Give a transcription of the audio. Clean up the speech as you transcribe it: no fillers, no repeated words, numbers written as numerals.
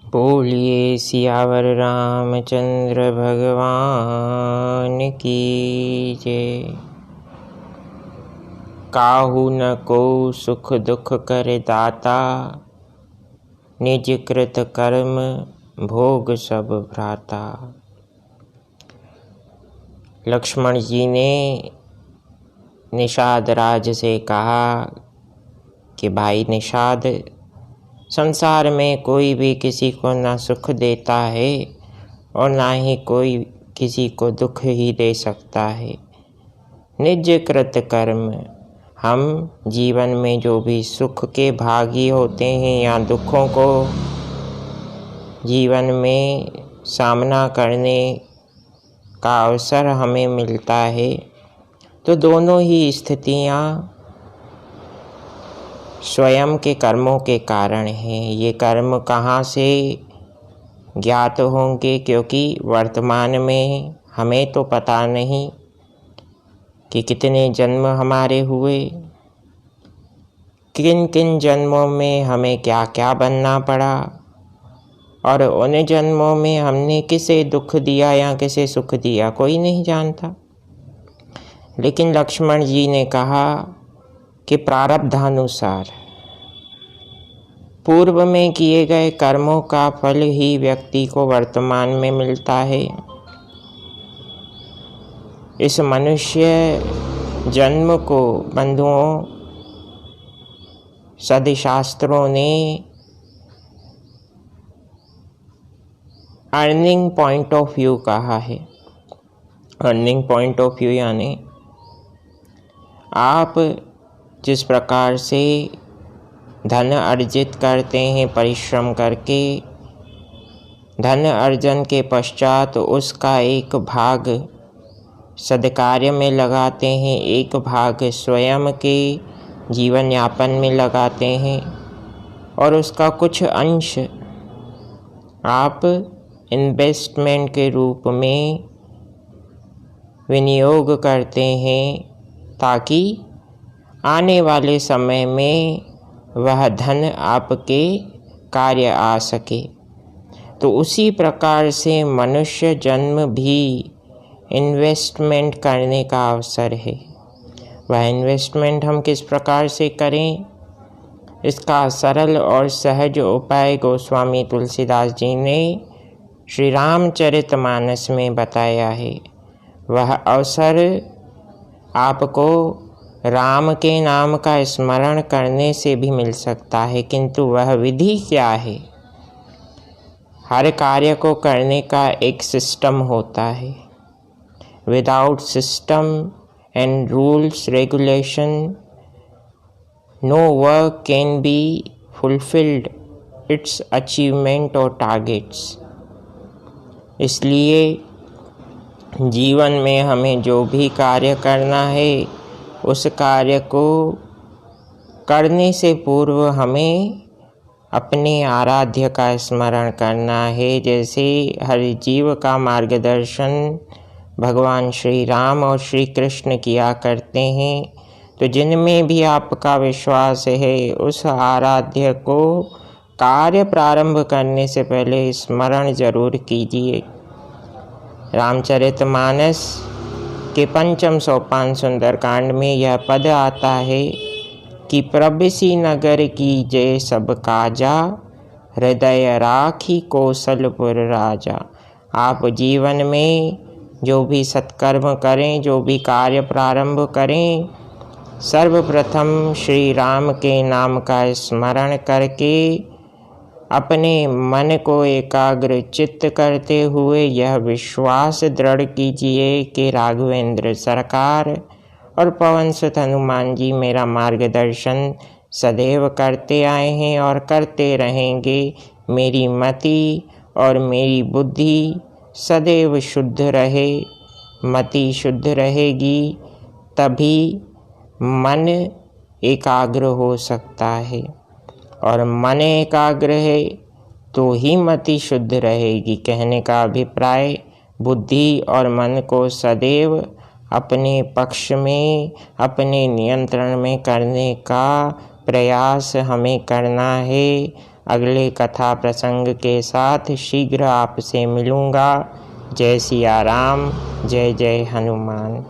बोलिए सियावर रामचंद्र भगवान की जय। काहू न को सुख दुख कर दाता, निज कृत कर्म भोग सब भ्राता। लक्ष्मण जी ने निषाद राज से कहा कि भाई निषाद, संसार में कोई भी किसी को ना सुख देता है और ना ही कोई किसी को दुख ही दे सकता है। निज कृत कर्म, हम जीवन में जो भी सुख के भागी होते हैं या दुखों को जीवन में सामना करने का अवसर हमें मिलता है, तो दोनों ही स्थितियाँ स्वयं के कर्मों के कारण हैं। ये कर्म कहाँ से ज्ञात होंगे, क्योंकि वर्तमान में हमें तो पता नहीं कि कितने जन्म हमारे हुए, किन किन जन्मों में हमें क्या क्या बनना पड़ा और उन जन्मों में हमने किसे दुख दिया या किसे सुख दिया, कोई नहीं जानता। लेकिन लक्ष्मण जी ने कहा कि प्रारब्धानुसार पूर्व में किए गए कर्मों का फल ही व्यक्ति को वर्तमान में मिलता है। इस मनुष्य जन्म को बंधुओं सदशास्त्रों ने अर्निंग पॉइंट ऑफ व्यू कहा है। अर्निंग पॉइंट ऑफ व्यू यानी आप जिस प्रकार से धन अर्जित करते हैं परिश्रम करके, धन अर्जन के पश्चात उसका एक भाग सद्कार्य में लगाते हैं, एक भाग स्वयं के जीवन यापन में लगाते हैं और उसका कुछ अंश आप इन्वेस्टमेंट के रूप में विनियोग करते हैं, ताकि आने वाले समय में वह धन आपके कार्य आ सके। तो उसी प्रकार से मनुष्य जन्म भी इन्वेस्टमेंट करने का अवसर है। वह इन्वेस्टमेंट हम किस प्रकार से करें, इसका सरल और सहज उपाय गोस्वामी तुलसीदास जी ने श्री रामचरितमानस में बताया है। वह अवसर आपको राम के नाम का स्मरण करने से भी मिल सकता है, किंतु वह विधि क्या है? हर कार्य को करने का एक सिस्टम होता है। Without system and rules regulation no work can be fulfilled its achievement और टारगेट्स। इसलिए जीवन में हमें जो भी कार्य करना है, उस कार्य को करने से पूर्व हमें अपने आराध्य का स्मरण करना है। जैसे हर जीव का मार्गदर्शन भगवान श्री राम और श्री कृष्ण किया करते हैं, तो जिनमें भी आपका विश्वास है, उस आराध्य को कार्य प्रारंभ करने से पहले स्मरण जरूर कीजिए। रामचरितमानस के पंचम सोपान सुंदरकांड में यह पद आता है कि प्रबिसी नगर की जय सब काजा, हृदय राखी कौशलपुर राजा। आप जीवन में जो भी सत्कर्म करें, जो भी कार्य प्रारंभ करें, सर्वप्रथम श्री राम के नाम का स्मरण करके अपने मन को एकाग्र चित्त करते हुए यह विश्वास दृढ़ कीजिए कि राघवेंद्र सरकार और पवन सुत हनुमान जी मेरा मार्गदर्शन सदैव करते आए हैं और करते रहेंगे। मेरी मति और मेरी बुद्धि सदैव शुद्ध रहे। मति शुद्ध रहेगी तभी मन एकाग्र हो सकता है, और मन एकाग्र है तो ही मति शुद्ध रहेगी। कहने का अभिप्राय बुद्धि और मन को सदैव अपने पक्ष में, अपने नियंत्रण में करने का प्रयास हमें करना है। अगले कथा प्रसंग के साथ शीघ्र आपसे मिलूँगा। जय सिया राम, जय जय हनुमान।